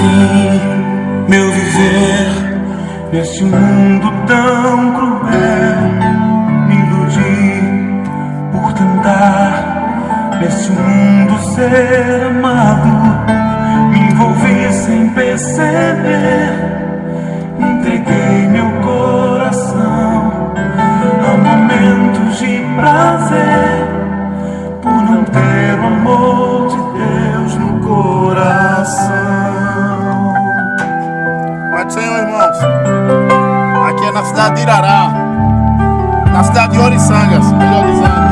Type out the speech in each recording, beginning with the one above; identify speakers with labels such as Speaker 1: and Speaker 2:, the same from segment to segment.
Speaker 1: assim meu viver neste mundo tão cruel. Me iludi por tentar neste mundo ser amado. Me envolvi sem perceber. Entreguei meu coração a momentos de prazer, por não ter o amor de Deus no coração.
Speaker 2: Pai do Senhor, irmãos, aqui é na cidade de Irará, na cidade de Oriçangas, melhor dizendo.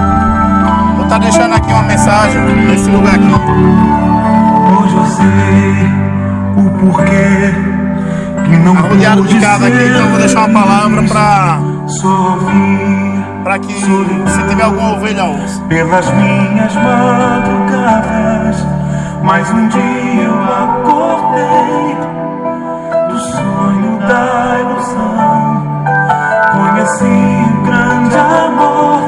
Speaker 2: Vou estar deixando aqui uma mensagem nesse lugar aqui.
Speaker 1: Hoje eu sei o porquê que não
Speaker 2: arrodeado de casa aqui, então vou deixar uma palavra para que se tiver alguma ovelha ouça.
Speaker 1: Pelas minhas madrugadas, mas um dia eu acordei do sonho da ilusão. Conheci um grande amor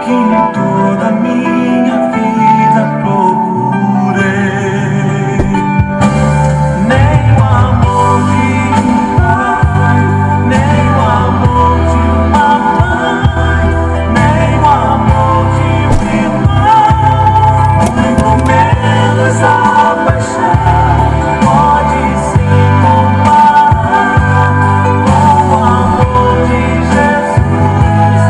Speaker 1: que em toda a minha vida procurei. Nem o amor de um pai, nem o amor de uma mãe, nem o amor de um irmão, muito menos a paixão pode se comparar com o amor de Jesus.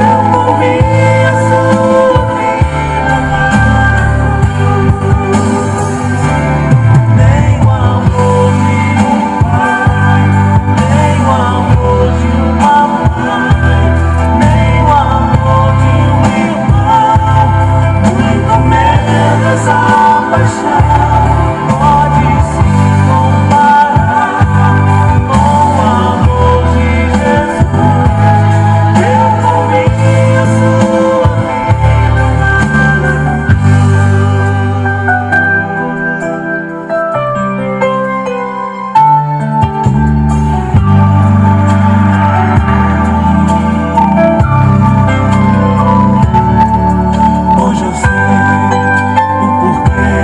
Speaker 1: Eu morri a sua vida. Nem o amor de um pai, nem o amor de uma mãe, nem o amor de um irmão, muito menos a paixão pode se comparar com o amor de Jesus. Eu morri a sua Hoje eu sei o porquê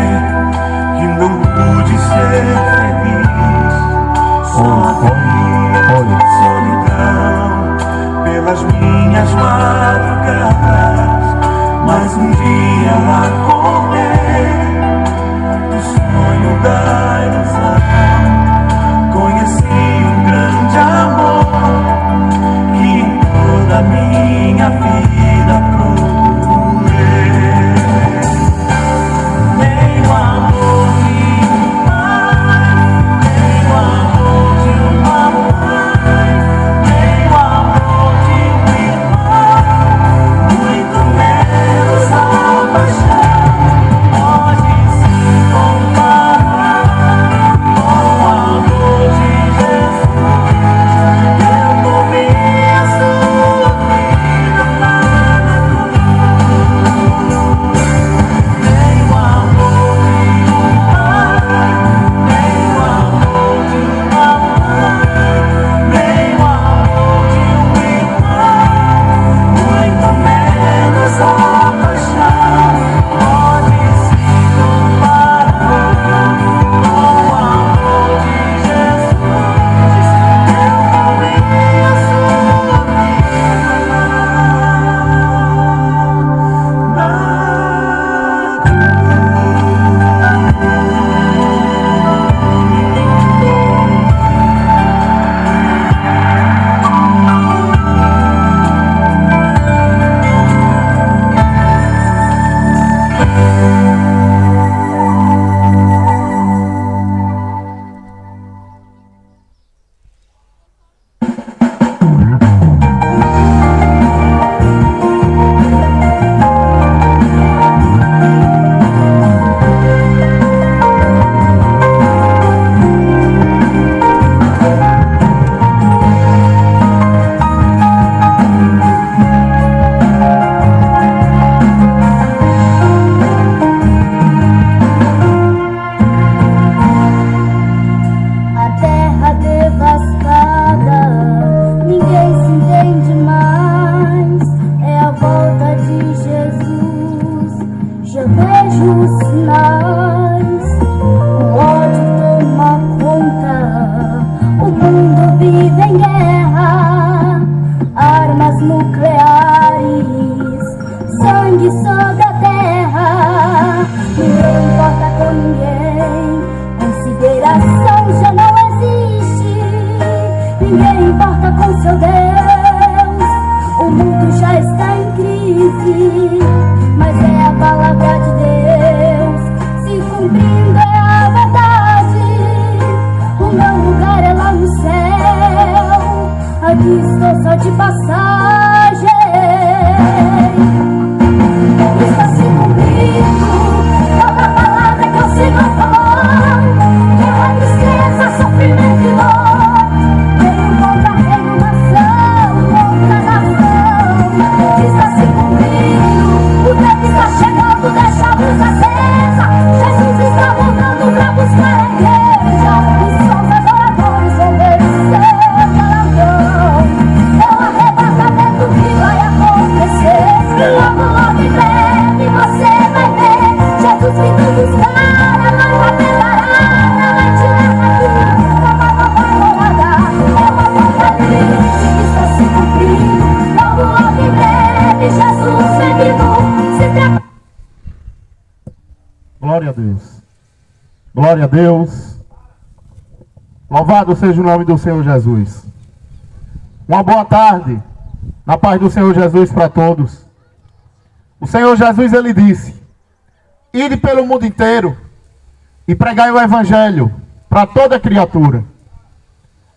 Speaker 1: que não pude ser feliz. Só havia solidão pelas minhas madrugadas, mas um dia eu acordei do sonho da ilusão. Conheci um grande amor que em toda a minha vida procurei. Nem o amor de um pai, nem o amor de uma mãe, nem o amor de um irmão, muito menos a paixão
Speaker 3: estou só de passagem. Está se cumprindo toda palavra que o Senhor falou. Que a tristeza, sofrimento e dor veio contra a nação, contra a nação. Está se cumprindo, o tempo está chegando, deixa a luz acesa. Jesus está voltando para buscar a igreja. E só os adoradores vão ver o seu galardão. É o arrebatamento que vai acontecer. E logo, logo em breve você vai ver Jesus vindo buscar a noiva preparada. Vai tirar daqui a nova morada. É o apocalipse que está se cumprindo. Logo, logo em breve Jesus vem vivo. Se prepara.
Speaker 2: Glória a Deus. Glória a Deus. Louvado seja o nome do Senhor Jesus. Uma boa tarde, na paz do Senhor Jesus para todos. O Senhor Jesus, ele disse: ide pelo mundo inteiro e pregai o evangelho para toda criatura.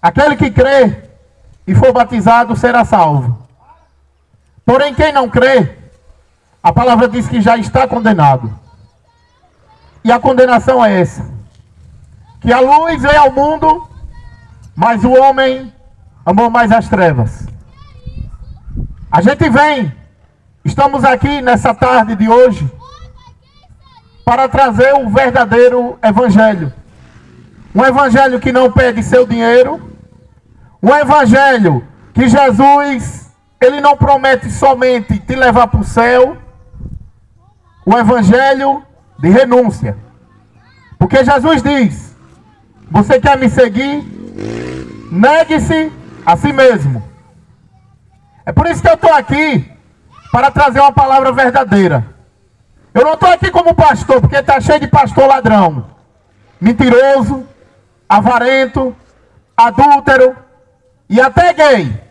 Speaker 2: Aquele que crê e for batizado será salvo. Porém, quem não crê, a palavra diz que já está condenado. E a condenação é essa: que a luz veio ao mundo, mas o homem amou mais as trevas. A gente estamos aqui nessa tarde de hoje para trazer o verdadeiro evangelho. Um evangelho que não pede seu dinheiro. Um evangelho que Jesus, ele não promete somente te levar para o céu. O evangelho de renúncia. Porque Jesus diz: você quer me seguir? Negue-se a si mesmo. É por isso que eu estou aqui, para trazer uma palavra verdadeira. Eu não estou aqui como pastor, porque está cheio de pastor ladrão, mentiroso, avarento, adúltero e até gay.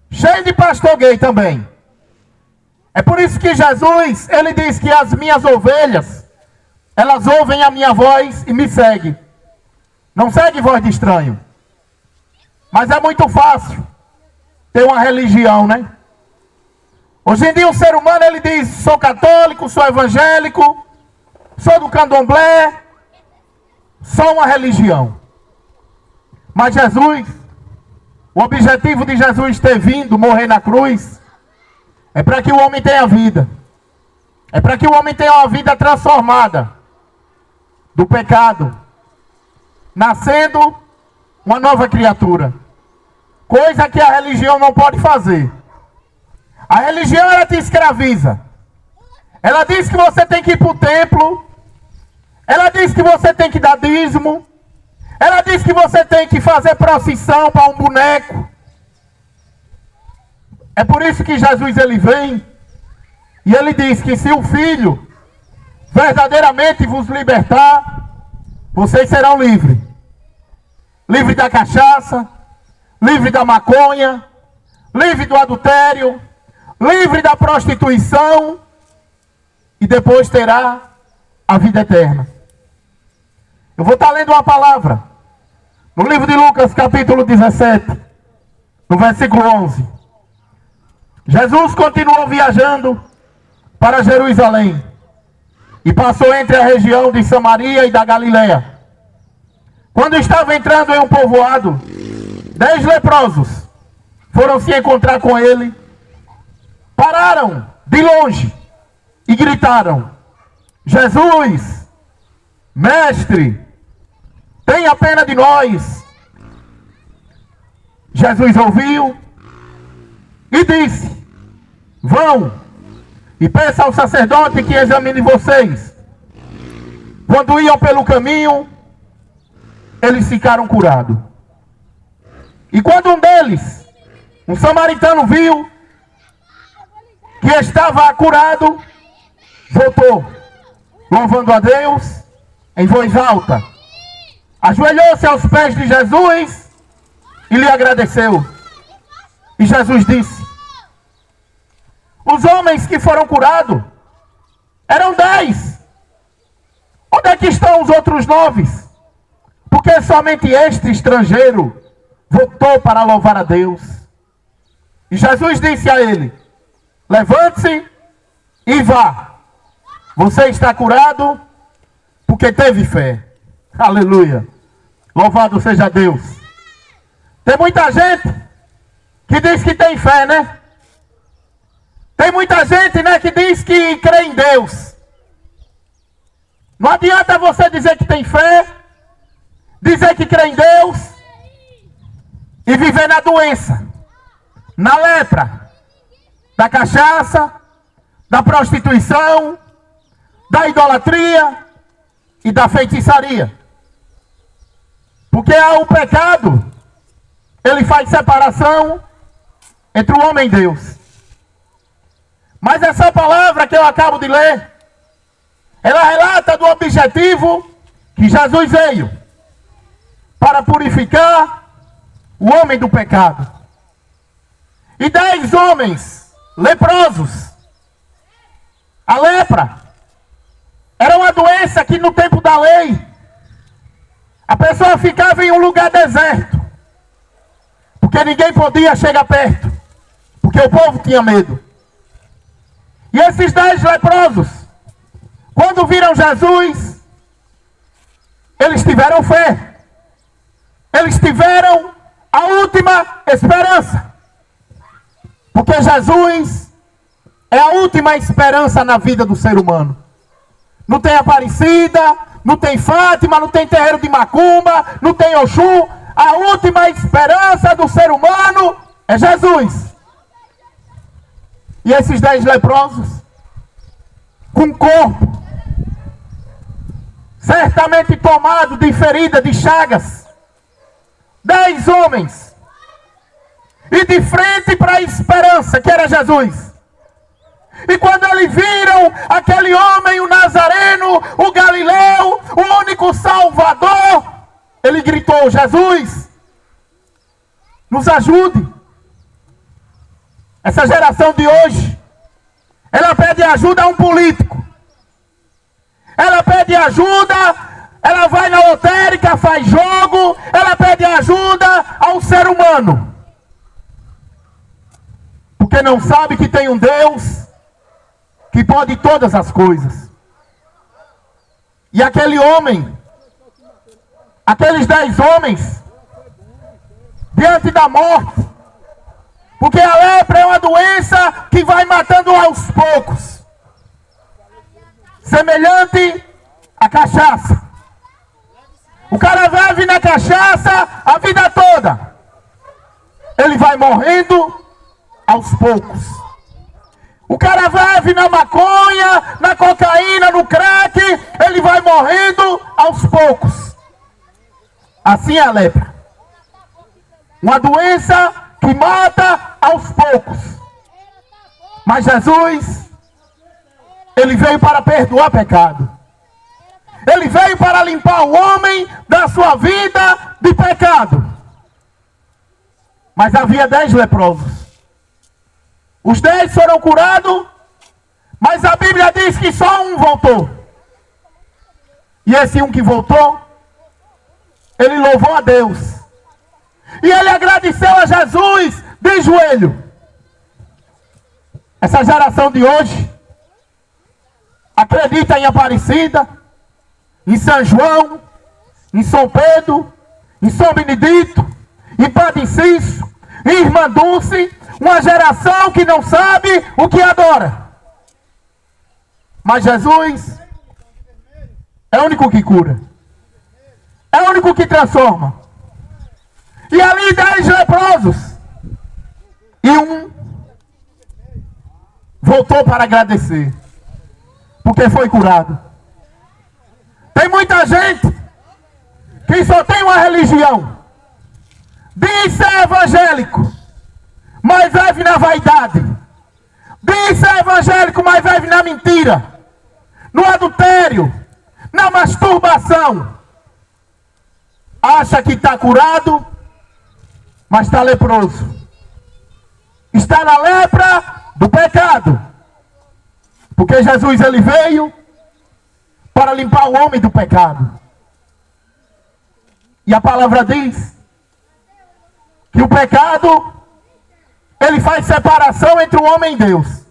Speaker 2: Cheio de pastor gay também. É por isso que Jesus, ele diz que as minhas ovelhas, elas ouvem a minha voz e me seguem. Não segue voz de estranho. Mas é muito fácil ter uma religião, né? Hoje em dia o ser humano, ele diz: sou católico, sou evangélico, sou do candomblé, sou uma religião. Mas Jesus, o objetivo de Jesus ter vindo morrer na cruz, é para que o homem tenha vida. É para que o homem tenha uma vida transformada do pecado, nascendo uma nova criatura. Coisa que a religião não pode fazer. A religião, ela te escraviza. Ela diz que você tem que ir para o templo. Ela diz que você tem que dar dízimo. Ela diz que você tem que fazer procissão para um boneco. É por isso que Jesus, ele vem e ele diz que se o Filho verdadeiramente vos libertar, vocês serão livres. Livre da cachaça, livre da maconha, livre do adultério, livre da prostituição, e depois terá a vida eterna. Eu vou estar lendo uma palavra no livro de Lucas, capítulo 17, no versículo 11. Jesus continuou viajando para Jerusalém e passou entre a região de Samaria e da Galileia. Quando estava entrando em um povoado, 10 leprosos foram se encontrar com ele, pararam de longe e gritaram: Jesus, mestre, tenha pena de nós. Jesus ouviu e disse: vão e peça ao sacerdote que examine vocês. Quando iam pelo caminho, eles ficaram curados. E quando um deles, um samaritano, viu que estava curado, voltou, louvando a Deus em voz alta. Ajoelhou-se aos pés de Jesus e lhe agradeceu. E Jesus disse: os homens que foram curados eram 10. Onde é que estão os outros 9? Porque somente este estrangeiro voltou para louvar a Deus. E Jesus disse a ele: levante-se e vá. Você está curado porque teve fé. Aleluia. Louvado seja Deus. Tem muita gente que diz que tem fé, né? Tem muita gente, né, que diz que crê em Deus. Não adianta você dizer que tem fé, dizer que crê em Deus e viver na doença, na lepra, da cachaça, da prostituição, da idolatria e da feitiçaria. Porque o pecado, ele faz separação entre o homem e Deus. Mas essa palavra que eu acabo de ler, ela relata do objetivo que Jesus veio para purificar o homem do pecado. E 10 homens leprosos. A lepra era uma doença que no tempo da lei a pessoa ficava em um lugar deserto, porque ninguém podia chegar perto, porque o povo tinha medo. E esses 10 leprosos, quando viram Jesus, eles tiveram fé. Eles tiveram a última esperança. Porque Jesus é a última esperança na vida do ser humano. Não tem Aparecida, não tem Fátima, não tem terreiro de Macumba, não tem Oxum. A última esperança do ser humano é Jesus. E esses 10 leprosos, com o corpo certamente tomado de ferida, de chagas, 10 homens, e de frente para a esperança, que era Jesus. E quando eles viram aquele homem, o Nazareno, o Galileu, o único Salvador, ele gritou: Jesus, nos ajude. Essa geração de hoje, ela pede ajuda a um político. Ela pede ajuda, ela vai na lotérica, faz jogo, ela pede ajuda ao ser humano. Porque não sabe que tem um Deus que pode todas as coisas. E aquele homem, aqueles 10 homens, diante da morte, porque a lepra é uma doença que vai matando aos poucos, semelhante à cachaça. O cara vive na cachaça a vida toda, ele vai morrendo aos poucos. O cara vive na maconha, na cocaína, no crack, ele vai morrendo aos poucos. Assim é a lepra. Uma doença que mata aos poucos. Mas Jesus, ele veio para perdoar pecado. Ele veio para limpar o homem da sua vida de pecado. Mas havia 10 leprosos. Os 10 foram curados, mas a Bíblia diz que só um voltou. E esse um que voltou, ele louvou a Deus. E ele agradeceu a Jesus de joelho. Essa geração de hoje acredita em Aparecida, em São João, em São Pedro, em São Benedito, em Padre Cício, em Irmã Dulce. Uma geração que não sabe o que adora. Mas Jesus é o único que cura. É o único que transforma. E ali 10 leprosos. E um voltou para agradecer. Porque foi curado. Tem muita gente que só tem uma religião. Diz ser evangélico, mas vive na vaidade. Diz ser evangélico, mas vive na mentira, no adultério, na masturbação. Acha que está curado, mas está leproso. Está na lepra do pecado. Porque Jesus, ele veio para limpar o homem do pecado. E a palavra diz que o pecado, ele faz separação entre o homem e Deus.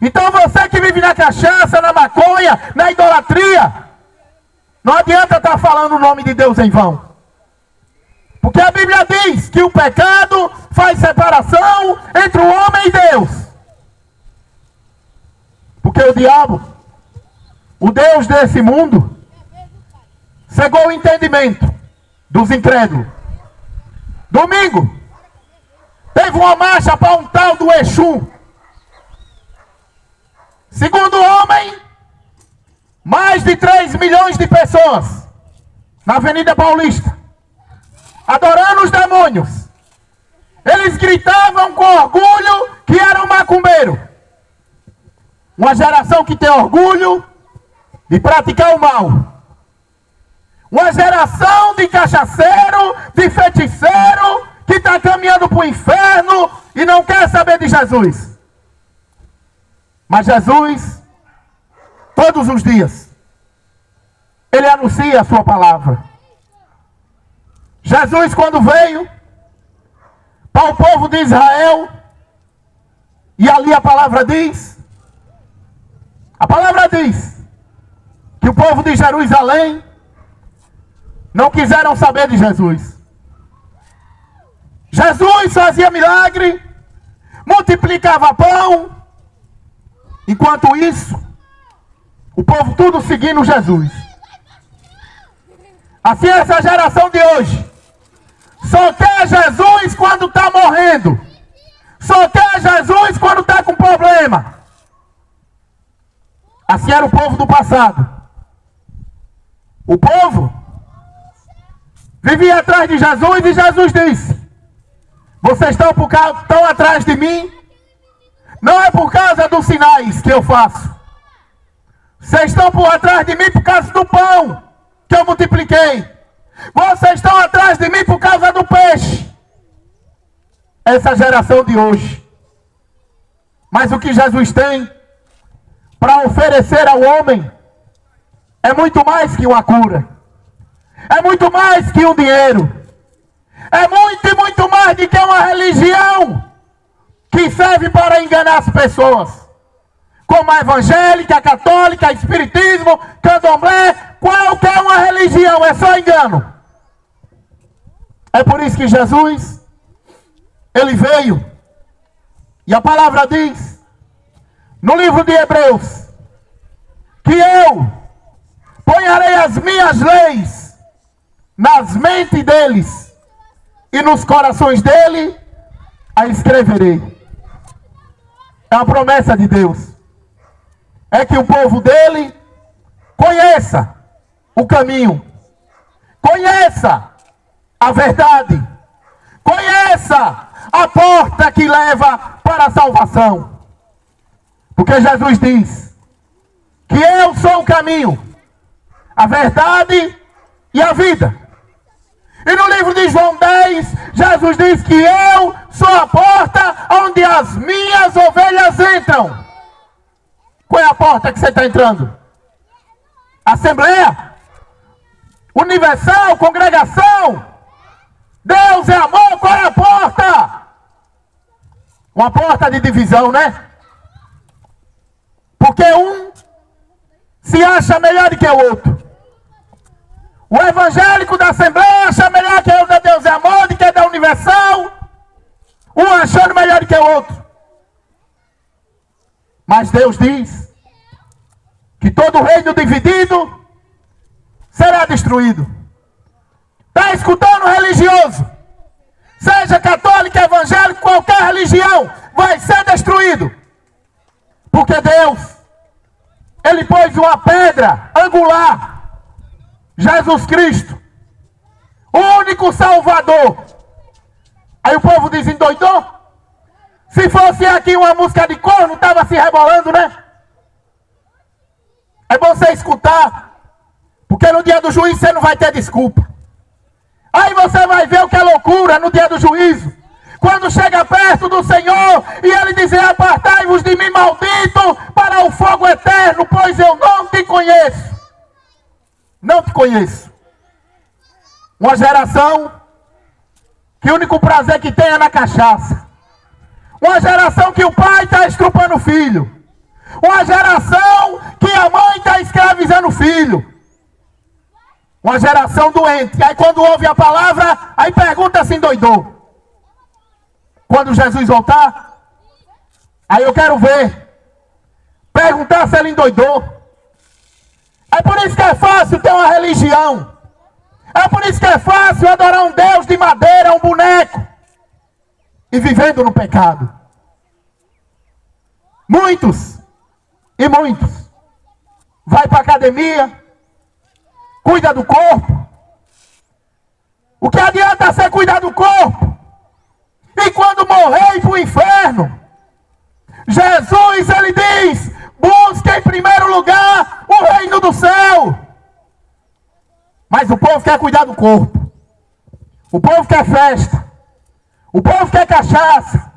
Speaker 2: Então você que vive na cachaça, na maconha, na idolatria, não adianta estar falando o nome de Deus em vão. Porque a Bíblia diz que o pecado faz separação entre o homem e Deus. Porque o diabo, o Deus desse mundo, cegou o entendimento dos incrédulos. Domingo, teve uma marcha para um tal do Exu. Segundo o homem, mais de 3 milhões de pessoas na Avenida Paulista, adorando os demônios. Eles gritavam com orgulho que eram macumbeiro. Uma geração que tem orgulho de praticar o mal. Uma geração de cachaceiro, de feiticeiro, que está caminhando para o inferno e não quer saber de Jesus. Mas Jesus, todos os dias, ele anuncia a sua palavra. Jesus, quando veio para o povo de Israel, e ali a palavra diz que o povo de Jerusalém não quiseram saber de Jesus. Jesus fazia milagre, multiplicava pão. Enquanto isso, o povo tudo seguindo Jesus. Assim essa geração de hoje só quer Jesus quando está morrendo. Só quer Jesus quando está com problema. Assim era o povo do passado. O povo vivia atrás de Jesus e Jesus disse: vocês estão atrás de mim, não é por causa dos sinais que eu faço. Vocês estão atrás de mim por causa do pão que eu multipliquei. Vocês estão atrás de mim por causa do peixe. Essa geração de hoje. Mas o que Jesus tem para oferecer ao homem é muito mais que uma cura. É muito mais que um dinheiro. É muito e muito mais do que uma religião que serve para enganar as pessoas. Como a evangélica, a católica, a espiritismo, candomblé, qualquer uma religião, é só engano. É por isso que Jesus, ele veio, e a palavra diz, no livro de Hebreus, que eu ponharei as minhas leis nas mentes deles, e nos corações dele a escreverei. É a promessa de Deus. É que o povo dele conheça o caminho, conheça a verdade, conheça a porta que leva para a salvação. Porque Jesus diz que eu sou o caminho, a verdade e a vida. E no livro de João 10, Jesus diz que eu sou a porta onde as minhas ovelhas entram. Qual é a porta que você está entrando? Assembleia? Universal? Congregação? Deus é amor? Qual é a porta? Uma porta de divisão, né? Porque um se acha melhor do que o outro. O evangélico da Assembleia acha melhor que o da Deus é amor, do que o da Universal. Um achando melhor do que o outro. Mas Deus diz que todo reino dividido será destruído. Está escutando, religioso? Seja católico, evangélico, qualquer religião, vai ser destruído. Porque Deus, ele pôs uma pedra angular, Jesus Cristo, o único Salvador. Aí o povo diz: endoidou? Se fosse aqui uma música de corno, estava se rebolando, né? É bom você escutar, porque no dia do juízo você não vai ter desculpa. Aí você vai ver o que é loucura no dia do juízo. Quando chega perto do Senhor e ele dizer: apartai-vos de mim, maldito, para o fogo eterno, pois eu não te conheço. Não te conheço. Uma geração que o único prazer que tem é na cachaça. Uma geração que o pai está estrupando o filho. Uma geração que a mãe está escravizando o filho. Uma geração doente. Aí quando ouve a palavra, aí pergunta se endoidou. Quando Jesus voltar, aí eu quero ver. Perguntar se ele endoidou. É por isso que é fácil ter uma religião. É por isso que é fácil adorar um Deus de madeira, um boneco. E vivendo no pecado. Muitos vai para a academia, cuida do corpo. O que adianta ser cuidar do corpo? E quando morrer ir para o inferno, Jesus, ele diz, busque em primeiro lugar o reino do céu. Mas o povo quer cuidar do corpo. O povo quer festa. O povo quer cachaça.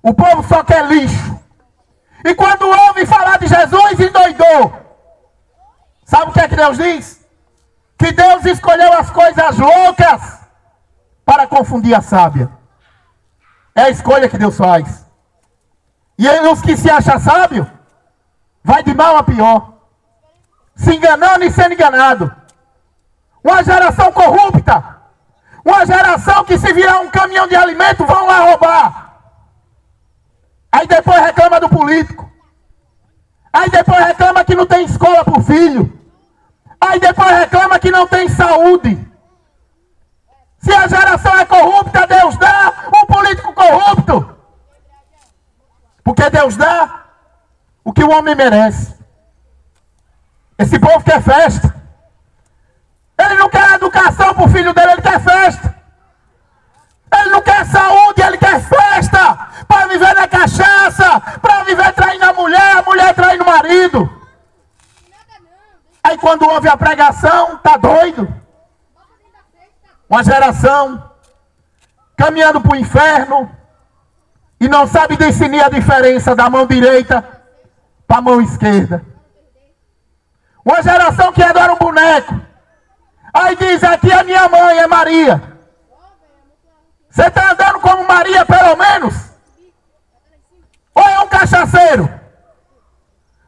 Speaker 2: O povo só quer lixo. E quando ouve falar de Jesus, endoidou. Sabe o que é que Deus diz? Que Deus escolheu as coisas loucas para confundir a sábia. É a escolha que Deus faz. E os que se acham sábio, vai de mal a pior. Se enganando e sendo enganado. Uma geração corrupta. Uma geração que se virar um caminhão de alimento, vão lá roubar. Aí depois reclama do político. Aí depois reclama que não tem escola para o filho. Aí depois reclama que não tem saúde. Se a geração é corrupta, Deus dá um político corrupto. Porque Deus dá o que o homem merece. Esse povo quer festa. Ele não quer educação para o filho dele, ele quer festa. Ele não quer saúde, ele quer festa. Para viver na cachaça, para viver traindo a mulher traindo o marido. Aí quando ouve a pregação, tá doido. Uma geração caminhando para o inferno e não sabe discernir a diferença da mão direita para a mão esquerda. Uma geração que adora um boneco. Aí diz, aqui a minha mãe é Maria. Você está andando como Maria, pelo menos? Ou é um cachaceiro?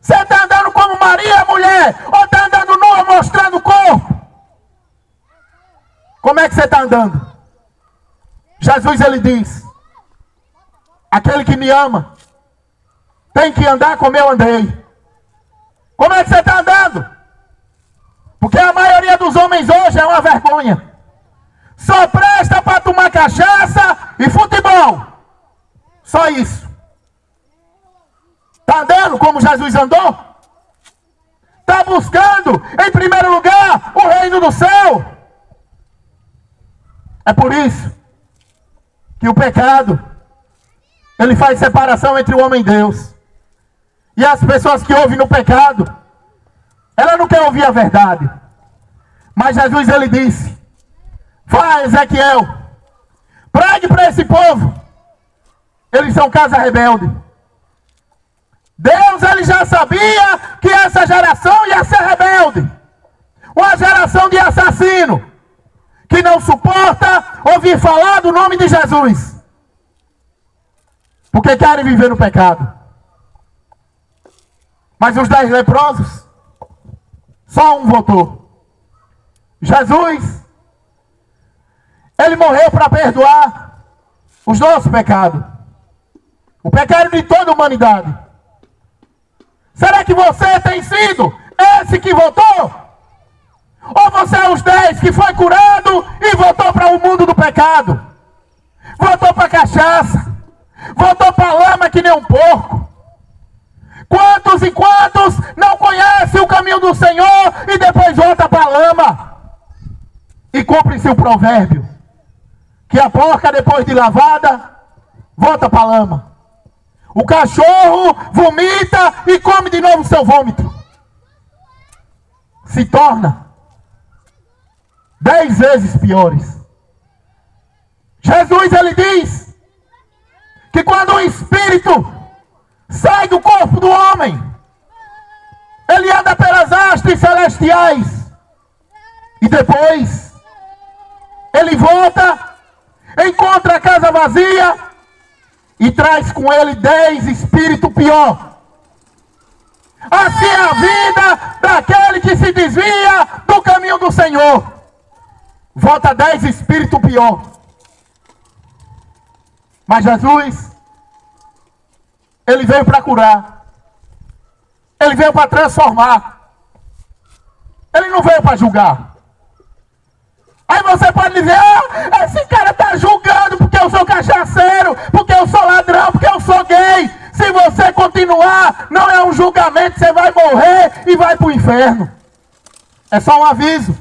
Speaker 2: Você está andando como Maria, mulher? Ou está andando nua, mostrando o corpo? Como é que você está andando? Jesus, ele diz, aquele que me ama tem que andar como eu andei. Como é que você está andando? Porque a maioria dos homens hoje é uma vergonha. Só presta para tomar cachaça e futebol. Só isso. Está andando como Jesus andou? Está buscando, em primeiro lugar, o reino do céu. É por isso que o pecado, ele faz separação entre o homem e Deus. E as pessoas que ouvem no pecado, ela não quer ouvir a verdade. Mas Jesus, ele disse, vai, Ezequiel, pregue para esse povo. Eles são casa rebelde. Deus, ele já sabia que essa geração ia ser rebelde. Uma geração de assassino, que não suporta ouvir falar do nome de Jesus. Porque querem viver no pecado. Mas os 10 leprosos, só um votou. Jesus, ele morreu para perdoar os nossos pecados. O pecado de toda a humanidade. Será que você tem sido esse que votou? Ou você é os 10 que foi curado e voltou para o mundo do pecado? Voltou para a cachaça. Voltou para a lama que nem um porco. Quantos e quantos não conhecem o caminho do Senhor e depois volta para a lama? E cumpre-se o provérbio, que a porca depois de lavada, volta para a lama. O cachorro vomita e come de novo o seu vômito. Se torna 10 vezes piores. Jesus, ele diz que quando o espírito sai do corpo do homem, ele anda pelas hastes celestiais. E depois ele volta, encontra a casa vazia e traz com ele 10 espíritos pior. Assim é a vida daquele que se desvia do caminho do Senhor. Volta 10 espíritos pior. Mas Jesus, ele veio para curar. Ele veio para transformar. Ele não veio para julgar. Aí você pode dizer, esse cara está julgando porque eu sou cachaceiro, porque eu sou ladrão, porque eu sou gay. Se você continuar, não é um julgamento, você vai morrer e vai para o inferno. É só um aviso.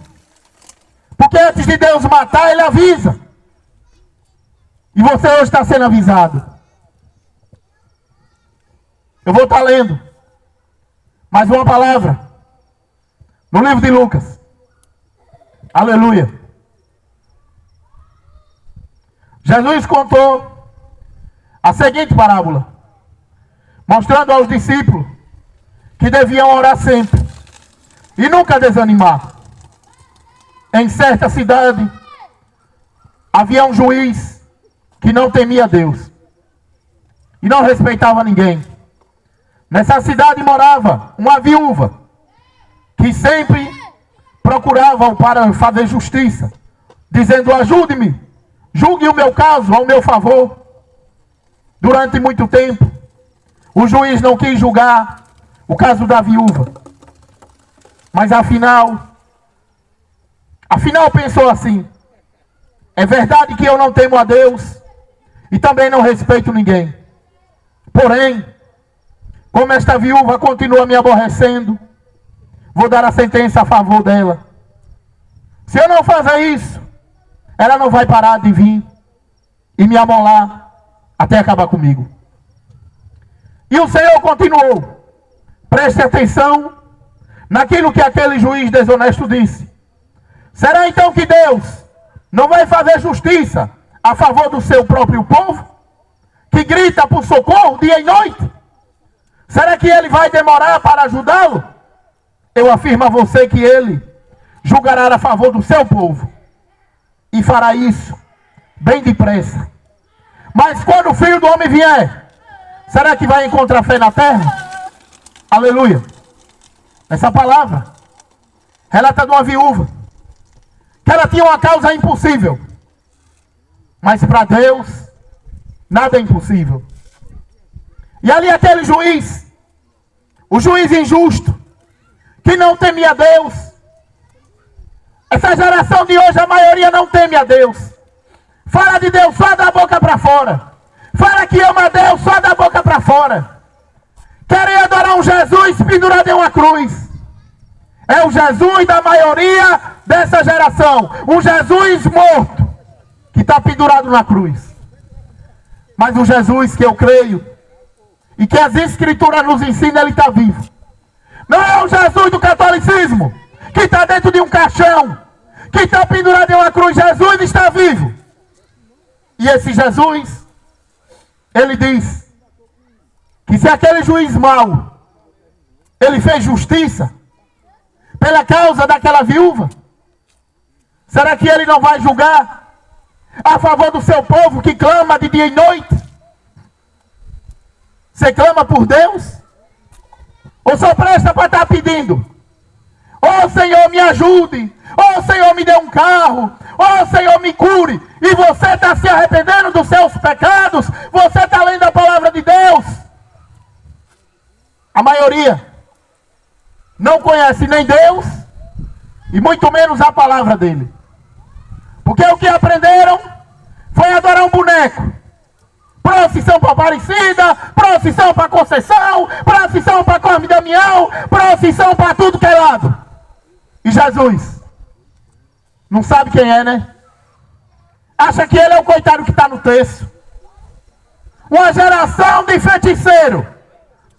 Speaker 2: Porque antes de Deus matar, ele avisa. E você hoje está sendo avisado. Eu vou estar lendo mais uma palavra no livro de Lucas. Aleluia. Jesus contou a seguinte parábola, mostrando aos discípulos que deviam orar sempre e nunca desanimar. Em certa cidade havia um juiz que não temia Deus e não respeitava ninguém. Nessa cidade morava uma viúva que sempre procurava-o para fazer justiça, dizendo: ajude-me, julgue o meu caso ao meu favor. Durante muito tempo, o juiz não quis julgar o caso da viúva. Mas afinal pensou assim: é verdade que eu não temo a Deus e também não respeito ninguém. Porém, como esta viúva continua me aborrecendo, vou dar a sentença a favor dela. Se eu não fazer isso, ela não vai parar de vir e me amolar até acabar comigo. E o Senhor continuou: preste atenção naquilo que aquele juiz desonesto disse. Será então que Deus não vai fazer justiça a favor do seu próprio povo, que grita por socorro dia e noite? Será que ele vai demorar para ajudá-lo? Eu afirmo a você que ele julgará a favor do seu povo, e fará isso bem depressa. Mas quando o Filho do Homem vier, será que vai encontrar fé na terra? Aleluia. Essa palavra relata de uma viúva que ela tinha uma causa impossível, mas para Deus nada é impossível. E ali aquele juiz, o juiz injusto, que não temia Deus. Essa geração de hoje, a maioria não teme a Deus. Fala de Deus só da boca para fora. Fala que ama a Deus só da boca para fora. Querem adorar um Jesus pendurado em uma cruz. É o Jesus da maioria dessa geração. Um Jesus morto, que está pendurado na cruz. Mas o Jesus que eu creio, e que as Escrituras nos ensinam, ele está vivo. Não é o Jesus do catolicismo, que está dentro de um caixão, que está pendurado em uma cruz. Jesus está vivo. E esse Jesus, ele diz que se aquele juiz mau, ele fez justiça pela causa daquela viúva, será que ele não vai julgar a favor do seu povo que clama de dia e noite? Você clama por Deus? Ou só presta para estar pedindo? Oh Senhor, me ajude. Oh Senhor, me dê um carro. Oh Senhor, me cure. E você está se arrependendo dos seus pecados? Você está lendo a palavra de Deus? A maioria não conhece nem Deus e muito menos a palavra dele. Porque o que aprenderam foi adorar um boneco. Procissão para Aparecida, procissão para Conceição, procissão para Corme Damião, procissão para tudo que é lado. E Jesus não sabe quem é, né? Acha que ele é o coitado que está no terço. Uma geração de feiticeiro,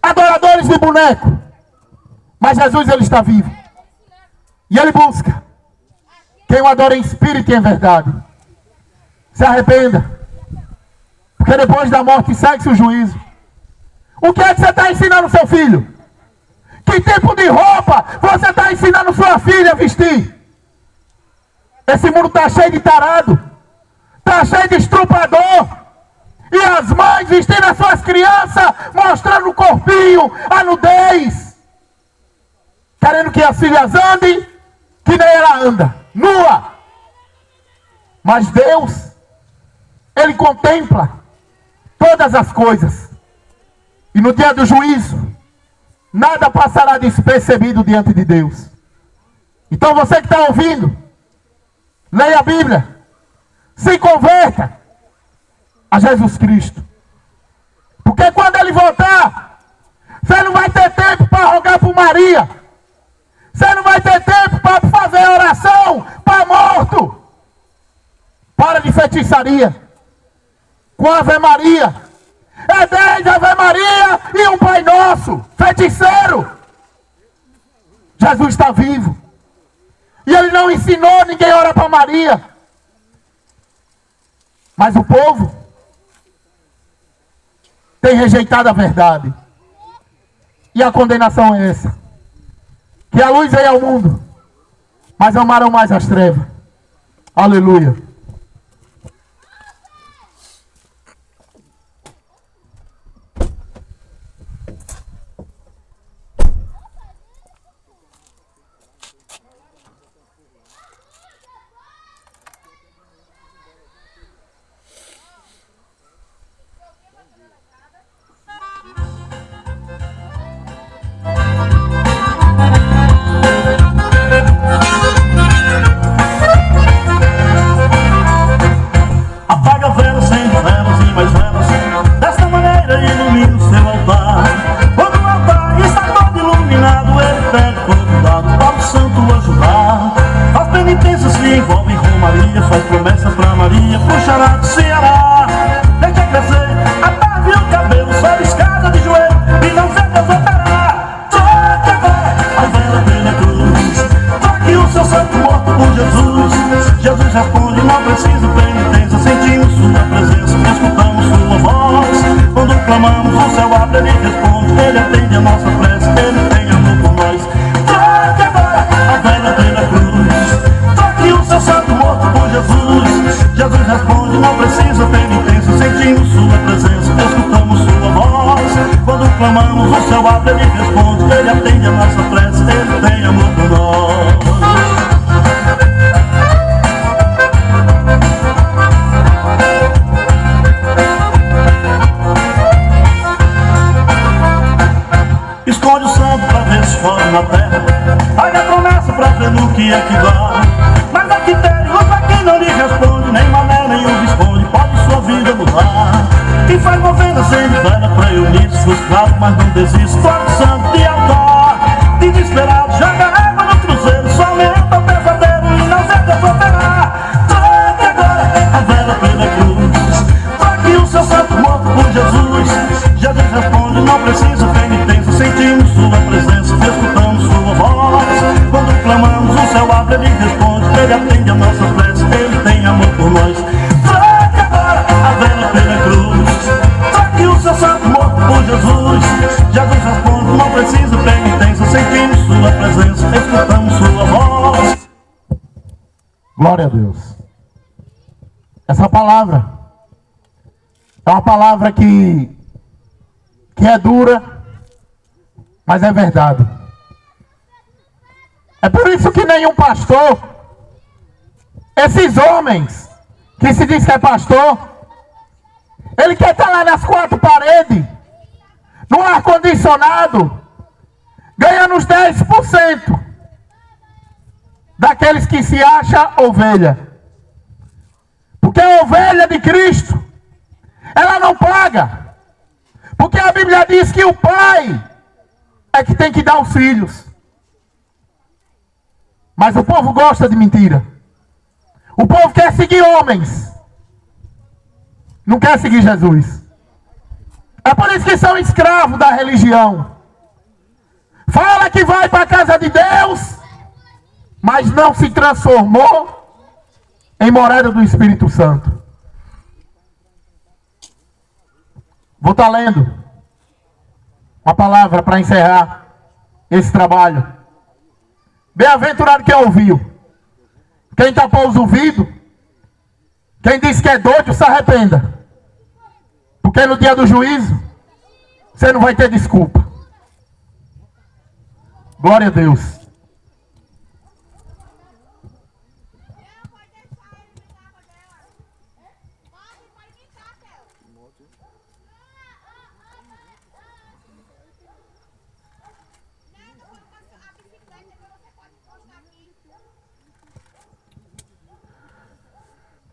Speaker 2: adoradores de boneco. Mas Jesus, ele está vivo. E ele busca quem o adora em espírito e em verdade. Se arrependa. Porque depois da morte segue-se o juízo. O que é que você está ensinando seu filho? Que tipo de roupa você está ensinando sua filha a vestir? Esse mundo está cheio de tarado. Está cheio de estrupador. E as mães vestindo as suas crianças, mostrando o corpinho, a nudez. Querendo que as filhas andem, que nem ela anda, nua. Mas Deus, Ele contempla todas as coisas. E no dia do juízo, nada passará despercebido diante de Deus. Então você que está ouvindo, leia a Bíblia, se converta a Jesus Cristo. Porque quando Ele voltar, você não vai ter tempo para rogar por Maria. Você não vai ter tempo para fazer oração para morto. Para de feitiçaria. Com Ave Maria. É 10 Ave Maria e um Pai Nosso. Feiticeiro. Jesus está vivo. E Ele não ensinou ninguém a orar para Maria. Mas o povo tem rejeitado a verdade. E a condenação é essa. Que a luz veio ao mundo, mas amaram mais as trevas. Aleluia.
Speaker 1: Apaga velas, acende velas e mais velas. Desta maneira ilumina o seu altar. Quando o altar está todo iluminado, ele pede convidado para o santo ajudar. Faz penitências, se envolve em romaria, faz promessa pra Maria, puxará do Ceará. Deixa crescer a barba e o cabelo, sobe escada de joelho e não se desoltará. Troque agora a vela pela cruz, troque o seu santo morto por Jesus. Jesus responde, não precisa penitência, sentimos sua presença, escutamos sua voz. Quando clamamos, o céu abre, ele responde, ele atende a nossa prece, ele tem amor por nós. Troque agora a vela pela cruz, troque o seu santo morto por Jesus. Jesus responde, não precisa penitência, sentimos sua presença, escutamos sua voz. Quando clamamos, o céu abre, ele responde, ele atende a nossa prece, ele tem amor por nós. Esconde o santo pra ver se fora na terra, paga a promessa pra ver no que é que dá. Mas aqui tem outra que não lhe responde, nem mané, nem o visconde, pode sua vida mudar. E faz novena, acende vela pra eu nisso, frustrado, mas não desisto, toque santo de altar. Desesperado, joga água no cruzeiro, só aumenta o pesadelo e não se desoltará. Troque agora a vela pela cruz, troque o seu santo morto por Jesus. Jesus responde, não precisa penitência, sentimos sua presença, escutamos sua voz. Quando clamamos, o céu abre, ele responde, ele atende a nossa prece, ele tem amor por nós. Troque agora a vela pela cruz, troque o seu santo morto por Jesus. Jesus responde, não precisa penitência, sentimos sua presença, escutamos sua voz.
Speaker 2: Glória a Deus. Essa palavra é uma palavra que é dura, mas é verdade. É por isso que nenhum pastor, esses homens que se diz que é pastor, ele quer estar lá nas 4 paredes, no ar-condicionado, ganhando os 10% daqueles que se acham ovelha. Porque a ovelha de Cristo, ela não paga. Porque a Bíblia diz que o pai é que tem que dar os filhos. Mas o povo gosta de mentira. O povo quer seguir homens, não quer seguir Jesus. É por isso que são escravos da religião. Fala que vai para a casa de Deus, mas não se transformou em morada do Espírito Santo. Vou estar lendo uma palavra para encerrar esse trabalho. Bem-aventurado quem ouviu. Quem tapou os ouvidos, quem disse que é doido, se arrependa. Porque no dia do juízo, você não vai ter desculpa. Glória a Deus.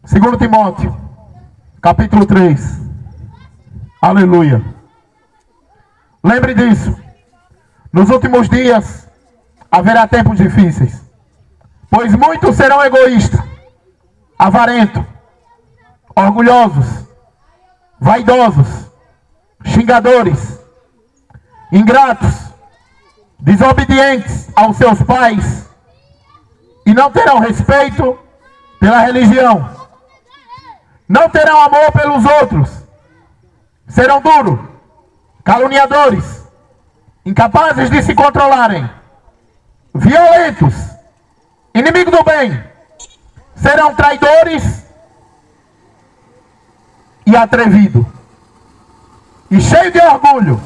Speaker 2: Segundo Timóteo, capítulo 3. Aleluia. Lembre disso. Nos últimos dias haverá tempos difíceis, pois muitos serão egoístas, avarentos, orgulhosos, vaidosos, xingadores, ingratos, desobedientes aos seus pais, e não terão respeito pela religião. Não terão amor pelos outros. Serão duros, caluniadores, incapazes de se controlarem, violentos, inimigos do bem. Serão traidores e atrevidos. E cheios de orgulho.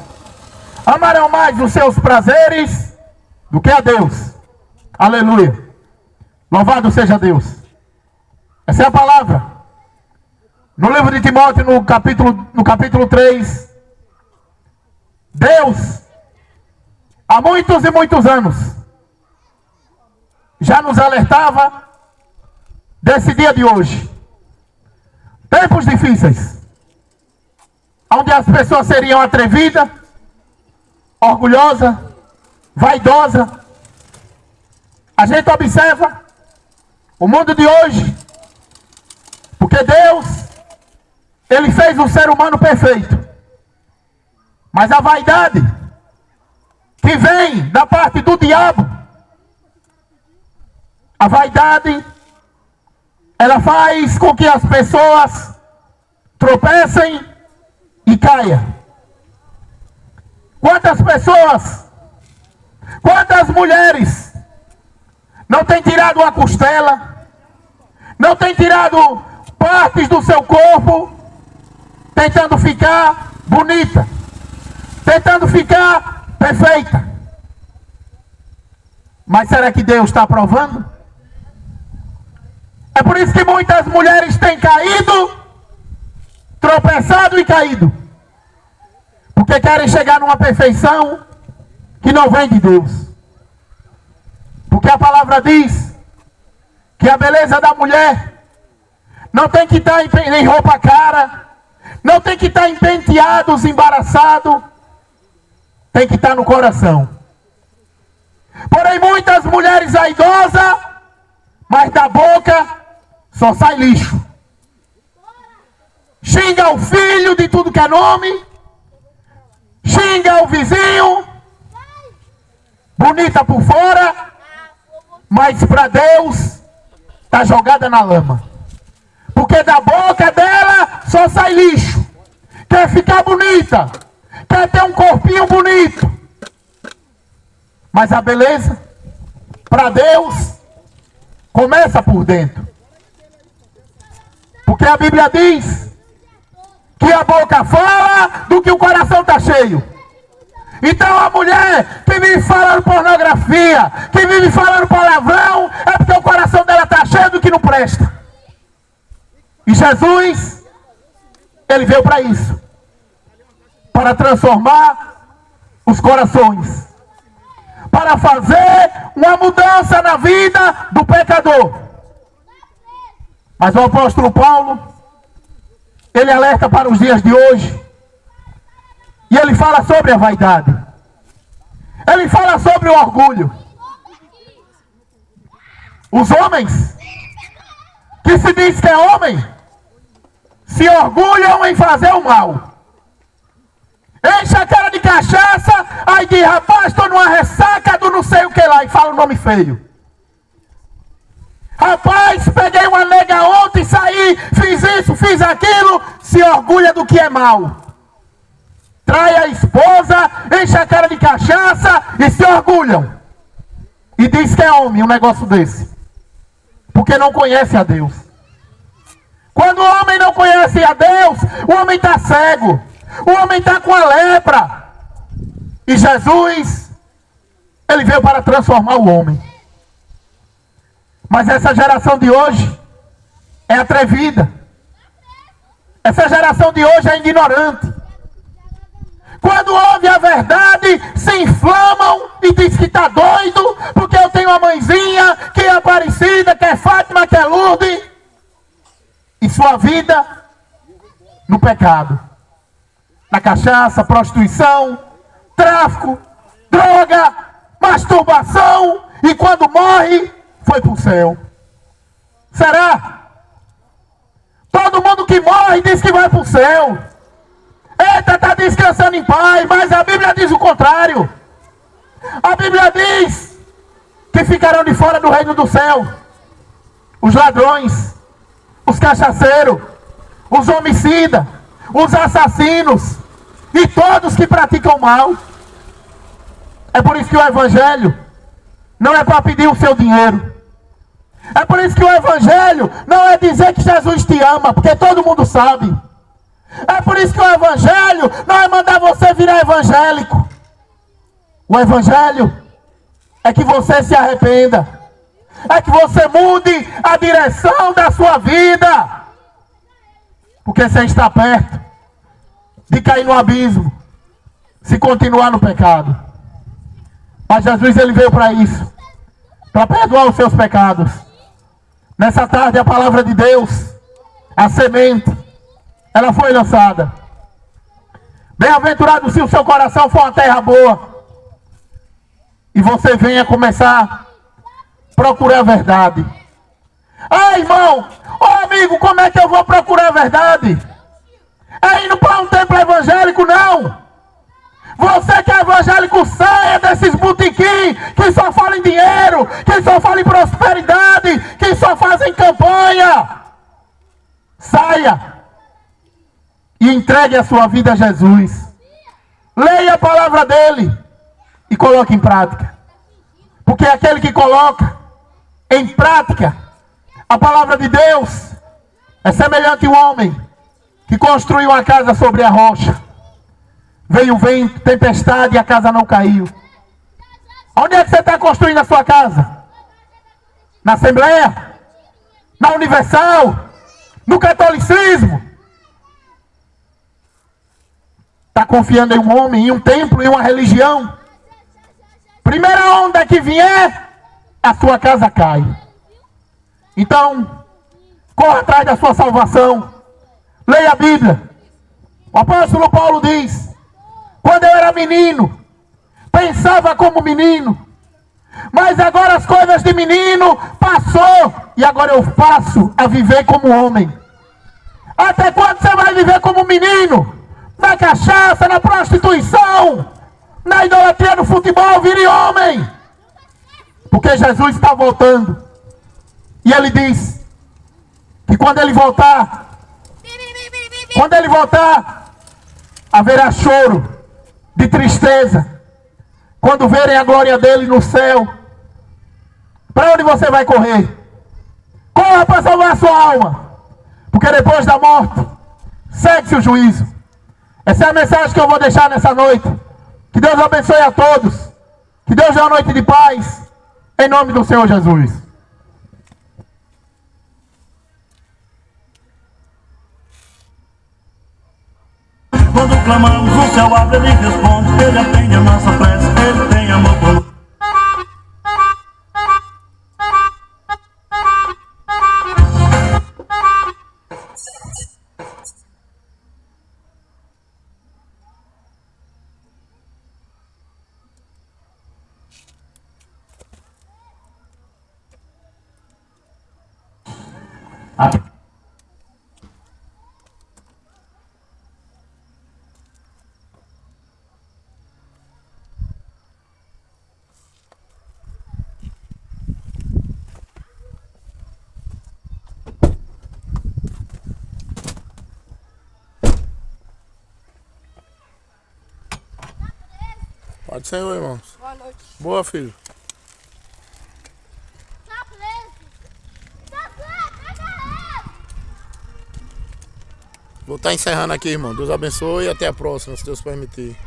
Speaker 2: Amarão mais os seus prazeres do que a Deus. Aleluia. Louvado seja Deus. Essa é a palavra. No livro de Timóteo, no capítulo 3, Deus, há muitos e muitos anos, já nos alertava desse dia de hoje. Tempos difíceis, onde as pessoas seriam atrevidas, orgulhosas, vaidosas. A gente observa o mundo de hoje, porque Deus, Ele fez o ser humano perfeito. Mas a vaidade que vem da parte do diabo, a vaidade, ela faz com que as pessoas tropecem e caiam. Quantas pessoas, quantas mulheres não têm tirado uma costela, não têm tirado partes do seu corpo, tentando ficar bonita, tentando ficar perfeita. Mas será que Deus está aprovando? É por isso que muitas mulheres têm caído, tropeçado e caído, porque querem chegar numa perfeição que não vem de Deus. Porque a palavra diz que a beleza da mulher não tem que estar em roupa cara, não tem que estar em penteados, embaraçado, tem que estar no coração. Porém, muitas mulheres vaidosas, mas da boca só sai lixo. Xinga o filho de tudo que é nome, xinga o vizinho, bonita por fora, mas para Deus está jogada na lama. Porque da boca dela só sai lixo. Quer ficar bonita, quer ter um corpinho bonito, mas a beleza para Deus começa por dentro. Porque a Bíblia diz que a boca fala do que o coração está cheio. Então a mulher que vive falando pornografia, que vive falando palavrão, é porque o coração dela está cheio do que não presta. E Jesus, Ele veio para isso, para transformar os corações, para fazer uma mudança na vida do pecador. Mas o apóstolo Paulo, ele alerta para os dias de hoje, e ele fala sobre a vaidade, ele fala sobre o orgulho. Os homens que se diz que é homem, se orgulham em fazer o mal. Enche a cara de cachaça, aí diz, rapaz, estou numa ressaca do não sei o que lá, e fala o nome feio. Rapaz, peguei uma nega ontem, saí, fiz isso, fiz aquilo, se orgulha do que é mal. Trai a esposa, enche a cara de cachaça e se orgulham. E diz que é homem um negócio desse. Porque não conhece a Deus. Quando o homem não não conhece a Deus, o homem está cego, o homem está com a lepra. E Jesus, ele veio para transformar o homem. Mas essa geração de hoje é atrevida. Essa geração de hoje é ignorante. Quando ouve a verdade, se inflamam e diz que está doido, porque eu tenho uma mãezinha que é Aparecida, que é Fátima, que é Lourdes. E sua vida no pecado. Na cachaça, prostituição, tráfico, droga, masturbação. E quando morre, foi para o céu. Será? Todo mundo que morre diz que vai para o céu. Eita, está descansando em paz, mas a Bíblia diz o contrário. A Bíblia diz que ficarão de fora do reino do céu os ladrões, os cachaceiros, os homicidas, os assassinos e todos que praticam mal. É por isso que o Evangelho não é para pedir o seu dinheiro. É por isso que o Evangelho não é dizer que Jesus te ama, porque todo mundo sabe. É por isso que o Evangelho não é mandar você virar evangélico. O Evangelho é que você se arrependa. É que você mude a direção da sua vida. Porque você está perto de cair no abismo, se continuar no pecado. Mas Jesus, ele veio para isso, para perdoar os seus pecados. Nessa tarde a palavra de Deus, a semente, ela foi lançada. Bem-aventurado se o seu coração for uma terra boa e você venha começar a procurar a verdade. Ah, irmão, amigo, como é que eu vou procurar a verdade? É indo para um templo evangélico? Não. Você que é evangélico, saia desses botequins que só falam em dinheiro, que só falam em prosperidade, que só fazem campanha. Saia e entregue a sua vida a Jesus. Leia a palavra dele e coloque em prática. Porque aquele que coloca em prática a palavra de Deus é semelhante ao homem que construiu uma casa sobre a rocha. Veio vento, tempestade e a casa não caiu. Onde é que você está construindo a sua casa? Na Assembleia? Na Universal? No catolicismo? Está confiando em um homem, em um templo, em uma religião? Primeira onda que vier, a sua casa cai. Então, corra atrás da sua salvação. Leia a Bíblia. O apóstolo Paulo diz: quando eu era menino, pensava como menino, mas agora as coisas de menino passou, e agora eu passo a viver como homem. Até quando você vai viver como menino? Na cachaça, na prostituição, na idolatria do futebol? Vire homem. Porque Jesus está voltando. E ele diz que quando ele voltar, haverá choro de tristeza. Quando verem a glória dele no céu. Para onde você vai correr? Corra para salvar a sua alma. Porque depois da morte, segue-se o juízo. Essa é a mensagem que eu vou deixar nessa noite. Que Deus abençoe a todos. Que Deus dê uma noite de paz. Em nome do Senhor Jesus.
Speaker 1: Quando clamamos, o céu abre, ele responde. Ele atende a nossa prece, ele tem amor por nós.
Speaker 4: Pode ser, irmãos.
Speaker 5: Boa noite.
Speaker 4: Boa, filho.
Speaker 3: Tá preso. Tá preso, pega ele.
Speaker 4: Vou estar encerrando aqui, irmão. Deus abençoe e até a próxima, se Deus permitir.